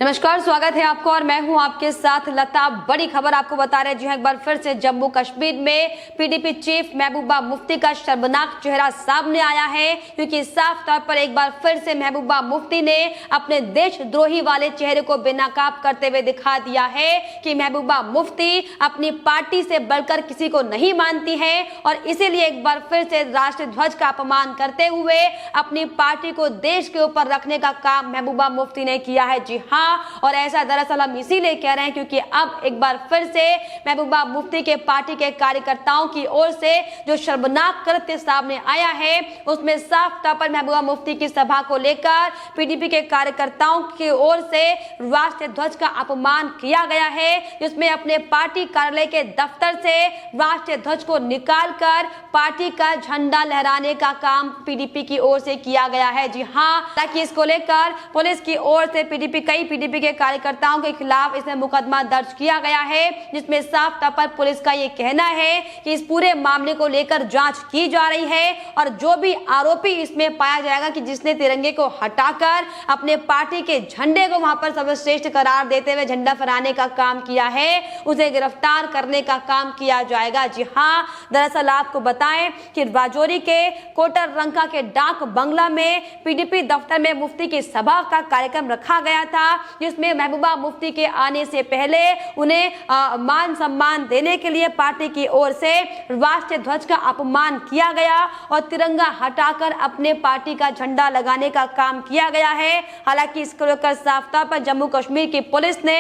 नमस्कार, स्वागत है आपको और मैं हूं आपके साथ लता। बड़ी खबर आपको बता रहे हैं। जी हां, एक बार फिर से जम्मू कश्मीर में पीडीपी चीफ महबूबा मुफ्ती का शर्मनाक चेहरा सामने आया है, क्योंकि साफ तौर पर एक बार फिर से महबूबा मुफ्ती ने अपने देशद्रोही वाले चेहरे को बेनकाब करते हुए दिखा दिया है कि महबूबा मुफ्ती अपनी पार्टी से बढ़कर किसी को नहीं मानती है और इसीलिए एक बार फिर से राष्ट्रीय ध्वज का अपमान करते हुए अपनी पार्टी को देश के ऊपर रखने का काम महबूबा मुफ्ती ने किया है। जी हाँ, और ऐसा दरअसल हम इसीलिए कह रहे हैं क्योंकि अब एक बार फिर से महबूबा मुफ्ती के पार्टी के कार्यकर्ताओं की ओर से जो शर्मनाक कृत्य सामने आया है, उसमें साफ तौर पर महबूबा मुफ्ती की सभा को लेकर पीडीपी के कार्यकर्ताओं की ओर से राष्ट्रीय ध्वज का अपमान किया गया है, जिसमें अपने पार्टी कार्यालय के दफ्तर से राष्ट्रीय ध्वज को निकालकर पार्टी का झंडा लहराने का काम पीडीपी की ओर से किया गया है। जी हाँ, ताकि इसको लेकर पुलिस की ओर से पीडीपी के कार्यकर्ताओं के खिलाफ इसमें मुकदमा दर्ज किया गया है, जिसमें साफ तौर पर पुलिस का ये कहना है कि इस पूरे मामले को लेकर जांच की जा रही है और जो भी आरोपी इसमें पाया जाएगा कि जिसने तिरंगे को हटाकर अपने पार्टी के झंडे को वहां पर सर्वश्रेष्ठ करार देते हुए झंडा फहराने का काम किया है, उसे गिरफ्तार करने का काम किया जाएगा। जी हाँ, दरअसल आपको बताएं कि राजौरी के कोटररंका के डाक बंगला में पीडीपी दफ्तर में मुफ्ती की सभा का कार्यक्रम रखा गया था, जिसमें महबूबा मुफ्ती के आने से पहले उन्हें मान सम्मान देने के लिए पार्टी की ओर से राष्ट्रीय ध्वज का अपमान किया गया और तिरंगा हटाकर अपने पार्टी का झंडा लगाने का काम किया गया है। हालांकि इसको लेकर साफ तौर पर जम्मू कश्मीर की पुलिस ने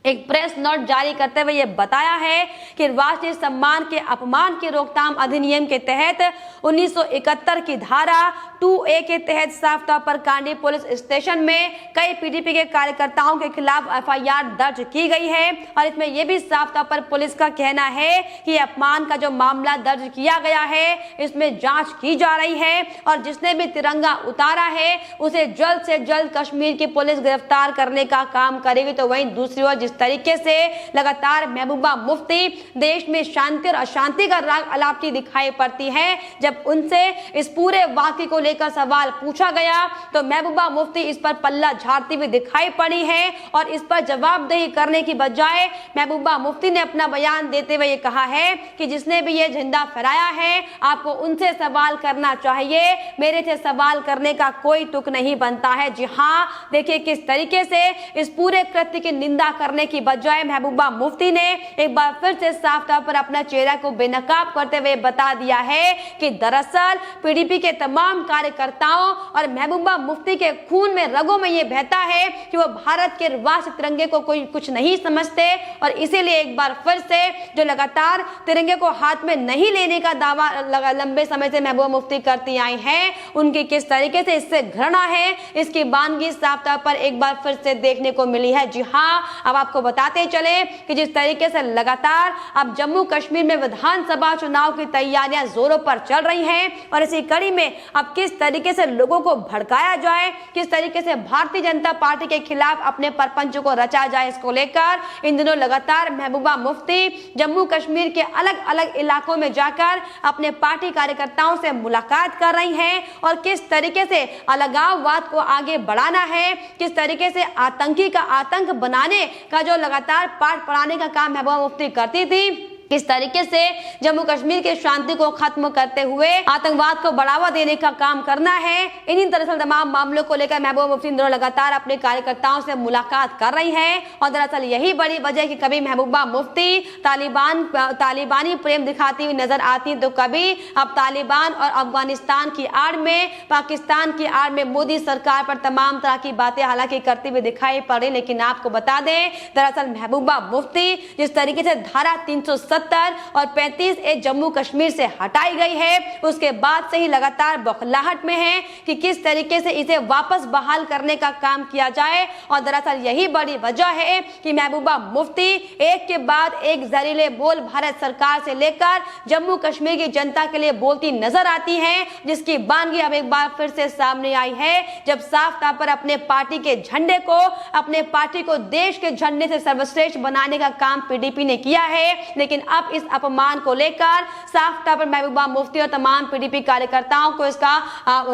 एक प्रेस नोट जारी करते हुए यह बताया है कि राष्ट्रीय सम्मान के अपमान की रोकथाम अधिनियम के तहत 1971 की धारा 2A के तहत साफ तौर पर कांडी पुलिस स्टेशन में कई पीडीपी के कार्यकर्ताओं के खिलाफ एफआईआर दर्ज की गई है और इसमें यह भी साफ तौर पर पुलिस का कहना है कि अपमान का जो मामला दर्ज किया गया है, इसमें जांच की जा रही है और जिसने भी तिरंगा उतारा है उसे जल्द से जल्द कश्मीर की पुलिस गिरफ्तार करने का काम करेगी। तो वहीं दूसरी ओर तरीके से लगातार महबूबा मुफ्ती देश में शांति और अशांति का राग अलापती दिखाई पड़ती है, जब उनसे इस पूरे वाकये को लेकर सवाल पूछा गया तो महबूबा मुफ्ती इस पर पल्ला झाड़ती हुई दिखाई पड़ी है और इस पर जवाबदेही करने की बजाय महबूबा मुफ्ती ने अपना बयान देते हुए कहा है कि जिसने भी ये झंडा फहराया है आपको उनसे सवाल करना चाहिए, मेरे से सवाल करने का कोई तुक नहीं बनता है। जी हाँ, देखिए किस तरीके से इस पूरे कृत्य की निंदा करने की बजाय महबूबा मुफ्ती ने एक बार फिर से साफ तौर पर अपना चेहरा को बेनकाब करते हुए बता दिया है कि दरअसल पीडीपी के तमाम कार्यकर्ताओं और महबूबा मुफ्ती के खून में रगों में यह बहता है कि वो भारत के राष्ट्रीय तिरंगे को कोई कुछ नहीं समझते और इसीलिए एक बार फिर से जो लगातार तिरंगे को हाथ में नहीं लेने का दावा लंबे समय से महबूबा मुफ्ती करती आई हैं, उनकी किस तरीके से इससे घृणा है, इसकी बानगी साफ तौर पर एक बार फिर से देखने को मिली है। जी हाँ, अब आपको बताते चले कि जिस तरीके से लगातार अब जम्मू कश्मीर में विधानसभा चुनाव की तैयारियां जोरों पर चल रही हैं और इसी कड़ी में अब किस तरीके से लोगों को भड़काया जाए, किस तरीके से भारतीय जनता पार्टी के खिलाफ अपने परपंच को रचा जाए, इसको लेकर इन दिनों लगातार महबूबा मुफ्ती जम्मू कश्मीर के अलग अलग इलाकों में जाकर अपने पार्टी कार्यकर्ताओं से मुलाकात कर रही हैं और किस तरीके से अलगाववाद को आगे बढ़ाना है, किस तरीके से आतंकी का आतंक बनाने का जो लगातार पाठ पढ़ाने का काम महबूबा मुफ्ती करती थी, किस तरीके से जम्मू कश्मीर के शांति को खत्म करते हुए आतंकवाद को बढ़ावा देने का काम करना है। इन्हीं दरअसल तमाम मामलों को लेकर महबूबा मुफ्ती लगातार अपने कार्यकर्ताओं से मुलाकात कर रही हैं और दरअसल यही बड़ी वजह कि कभी महबूबा मुफ्ती तालिबानी प्रेम दिखाती हुई नजर आती तो कभी अब तालिबान और अफगानिस्तान की आड़ में, पाकिस्तान की आड़ में मोदी सरकार पर तमाम तरह की बातें हालांकि करती हुई दिखाई पड़ी। लेकिन आपको बता दें, दरअसल महबूबा मुफ्ती जिस तरीके से धारा 370 और 35A जम्मू कश्मीर से हटाई गई है, उसके बाद से ही लगातार बौखलाहट में है कि किस तरीके से इसे वापस बहाल करने का काम किया जाए और दरअसल यही बड़ी वजह है कि महबूबा मुफ्ती एक के बाद एक जहरीले बोल भारत सरकार से लेकर जम्मू कश्मीर की जनता के लिए बोलती नजर आती हैं, जिसकी बानगी अब एक बार फिर से सामने आई है, जब साफ तौर पर अपने पार्टी के झंडे को, अपने पार्टी को देश के झंडे से सर्वश्रेष्ठ बनाने का काम पीडीपी ने किया है। लेकिन अब इस अपमान को लेकर साफ तौर पर महबूबा मुफ्ती और तमाम पीडीपी कार्यकर्ताओं को इसका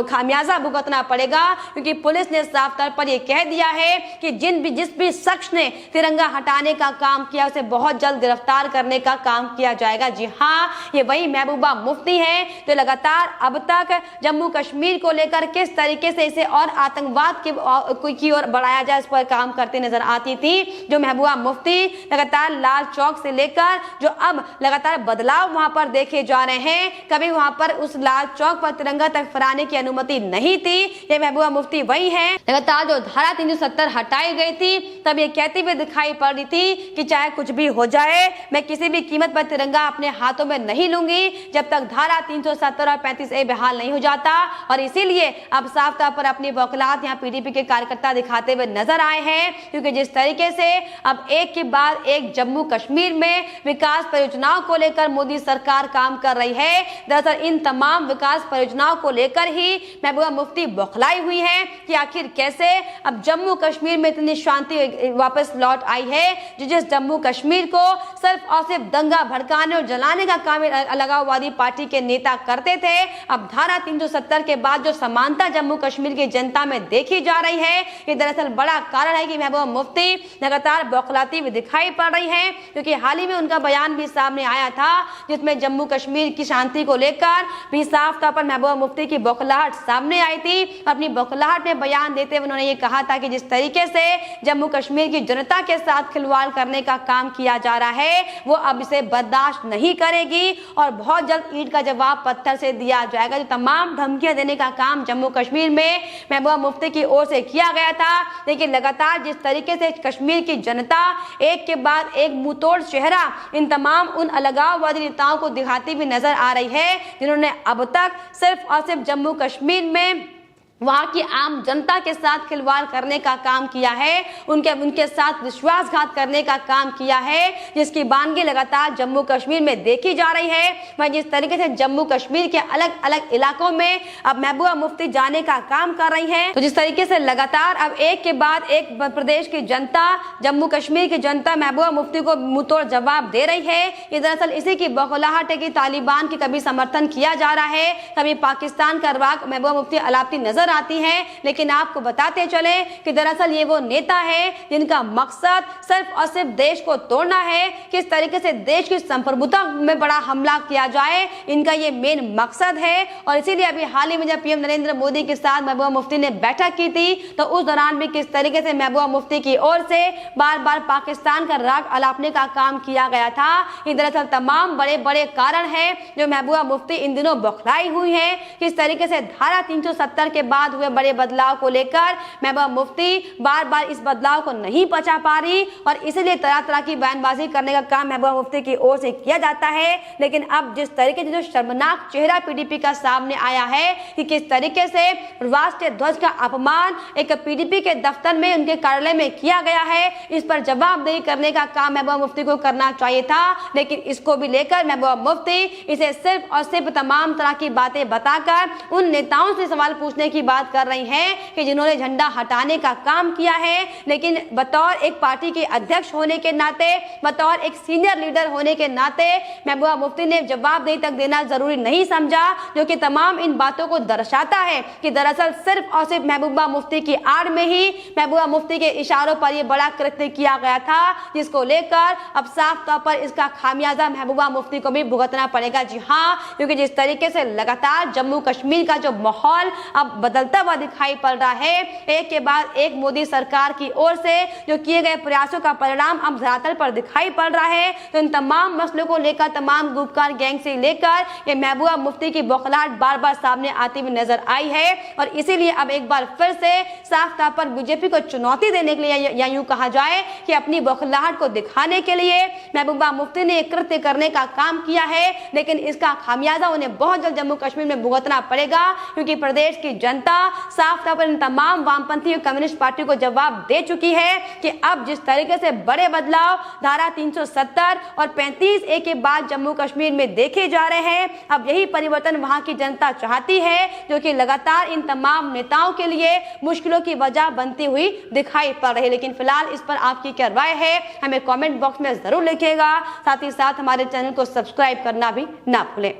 खामियाजा भुगतना पड़ेगा, क्योंकि पुलिस ने साफ तौर पर यह कह दिया है कि जिस भी शख्स ने तिरंगा हटाने का काम किया उसे बहुत जल्द गिरफ्तार करने का काम किया जाएगा। जी हाँ, ये वही महबूबा मुफ्ती है जो लगातार अब तक जम्मू कश्मीर को लेकर किस तरीके से इसे और आतंकवाद की ओर बढ़ाया जाए इस पर काम करती नजर आती थी। जो महबूबा मुफ्ती लगातार लाल चौक से लेकर जो अब लगातार बदलाव वहां पर देखे जा रहे हैं, कभी वहां पर उस लाल चौक पर तिरंगा तक फहराने की अनुमति नहीं थी। ये महबूबा मुफ्ती वही है लगातार जो धारा 370 हटाई गई थी तब ये कहती हुई दिखाई पड़ रही थी कि चाहे कुछ भी हो जाए मैं किसी भी कीमत पर तिरंगा अपने हाथों में नहीं लूंगी जब तक धारा 370 और 35A बहाल नहीं हो जाता। और इसीलिए अब साफ तौर पर अपनी वकालत यहाँ पीडीपी के कार्यकर्ता दिखाते हुए नजर आए हैं, क्योंकि जिस तरीके से अब एक के बाद एक जम्मू कश्मीर में विकास परियोजनाओं को लेकर मोदी सरकार काम कर रही है। दरअसल इन तमाम विकास परियोजनाओं को लेकर ही महबूबा मुफ्ती बौखलाई हुई है कि आखिर कैसे अब जम्मू कश्मीर में इतनी शांति वापस लौट आई है। जिस जम्मू कश्मीर को सिर्फ और सिर्फ दंगा भड़काने और जलाने का काम अलगाववादी पार्टी के नेता करते थे, अब धारा 370 के बाद जो समानता जम्मू कश्मीर की जनता में देखी जा रही है, ये दरअसल बड़ा कारण है कि महबूबा मुफ्ती लगातार बौखलाती हुई दिखाई पड़ रही है। क्योंकि हाल ही में उनका बयान भी सामने आया था जिसमें जम्मू कश्मीर की शांति को लेकर भी साफ तौर पर महबूबा मुफ्ती की बौखलाहट सामने आई थी। अपनी बौखलाहट में बयान देते हुए उन्होंने ये कहा था कि जिस तरीके से जम्मू कश्मीर की जनता के साथ खिलवाड़ करने का काम किया जा रहा है वो अब इसे बर्दाश्त नहीं करेगी और बहुत जल्द ईंट का जवाब पत्थर से दिया जाएगा। जो तमाम धमकियां देने का काम जम्मू कश्मीर में महबूबा मुफ्ती की ओर से किया गया था, लेकिन लगातार जिस तरीके से कश्मीर की जनता एक के बाद एक मुंहतोड़ चेहरा इन तमाम उन अलगाववादी नेताओं को दिखाती हुई नजर आ रही है जिन्होंने अब तक सिर्फ और सिर्फ जम्मू कश्मीर में वहां की आम जनता के साथ खिलवाड़ करने का काम किया है, उनके साथ विश्वासघात करने का काम किया है, जिसकी बानगी लगातार जम्मू कश्मीर में देखी जा रही है। वहीं जिस तरीके से जम्मू कश्मीर के अलग अलग इलाकों में अब महबूबा मुफ्ती जाने का काम कर रही है, तो जिस तरीके से लगातार अब एक के बाद एक प्रदेश की जनता, जम्मू कश्मीर की जनता महबूबा मुफ्ती को मुंहतोड़ जवाब दे रही है। ये दरअसल इसी की बौखलाहट है कि तालिबान की कभी समर्थन किया जा रहा है, कभी पाकिस्तान का राग महबूबा मुफ्ती अलापती नजर आती है। लेकिन आपको बताते चले कि दरअसल ये वो नेता है जिनका मकसद सिर्फ और सिर्फ देश को तोड़ना है, किस तरीके से देश की संप्रभुता में बड़ा हमला किया जाए, इनका ये मेन मकसद है। और इसीलिए अभी हाल ही में जब पीएम नरेंद्र मोदी के साथ महबूबा मुफ्ती ने बैठक की थी तो उस दौरान भी किस तरीके से महबूबा मुफ्ती की ओर से बार बार पाकिस्तान का राग अलापने का काम किया गया था। ये दरअसल तमाम बड़े बड़े कारण है जो महबूबा मुफ्ती इन दिनों बौखलाई हुई है। किस तरीके से धारा 370 के बाद हुए बड़े बदलाव को लेकर महबूबा मुफ्ती बार बार इस बदलाव को नहीं पचा पा रही और इसलिए तरह तरह की बयानबाजी करने का काम महबूबा मुफ्ती की ओर से किया जाता है। लेकिन अब जिस तरीके से जो शर्मनाक चेहरा पीडीपी का सामने आया है कि किस तरीके से राष्ट्रीय ध्वज का अपमान एक पीडीपी के दफ्तर में उनके कार्यालय में किया गया है, इस पर जवाबदेही करने का काम महबूबा मुफ्ती को करना चाहिए था। लेकिन इसको भी लेकर महबूबा मुफ्ती इसे सिर्फ और सिर्फ तमाम तरह की बातें बताकर उन नेताओं से सवाल पूछने की बात कर रही हैं कि जिन्होंने झंडा हटाने का काम किया है। लेकिन बतौर एक पार्टी के अध्यक्ष होने के नाते, बतौर एक सीनियर लीडर होने के नाते महबूबा मुफ्ती ने जवाबदेही तक देना जरूरी नहीं समझा, जो कि तमाम इन बातों को दर्शाता है कि दरअसल सिर्फ और सिर्फ महबूबा मुफ्ती की आड़ में ही महबूबा मुफ्ती के इशारों पर यह बड़ा कृत्य किया गया था, जिसको लेकर अब साफ तौर पर इसका खामियाजा महबूबा मुफ्ती को भी भुगतना पड़ेगा। जी हाँ, क्योंकि जिस तरीके से लगातार जम्मू कश्मीर का जो माहौल अब बदलता हुआ दिखाई पड़ रहा है, एक के बाद एक मोदी सरकार की ओर से जो किए गए प्रयासों का परिणाम अब धरातल पर दिखाई पड़ रहा है। तो इन तमाम मसलों को लेकर, तमाम गुपकार गैंग से लेकर ये महबूबा मुफ्ती की बौखलाहट बार बार सामने आती हुई नजर आई है। और इसीलिए अब एक बार फिर से साफ तौर पर बीजेपी को चुनौती देने के लिए, या यूं कहा जाए कि अपनी बौखलाहट को दिखाने के लिए महबूबा मुफ्ती ने कृत्य करने का काम किया है। लेकिन इसका खामियाजा उन्हें बहुत जल्द जम्मू कश्मीर में भुगतना पड़ेगा, क्योंकि प्रदेश की जनता जनता साफ तौर पर इन तमाम वामपंथी और कम्युनिस्ट पार्टी को जवाब दे चुकी है कि अब जिस तरीके से बड़े बदलाव धारा 370 और 35A के बाद जम्मू कश्मीर में देखे जा रहे हैं, अब यही परिवर्तन वहां की जनता चाहती है, जो कि लगातार इन तमाम नेताओं के लिए मुश्किलों की वजह बनती हुई दिखाई पड़ रही है। लेकिन फिलहाल इस पर आपकी क्या राय है, हमें कमेंट बॉक्स में जरूर लिखिएगा। साथ ही साथ हमारे चैनल को सब्सक्राइब करना भी ना भूलें।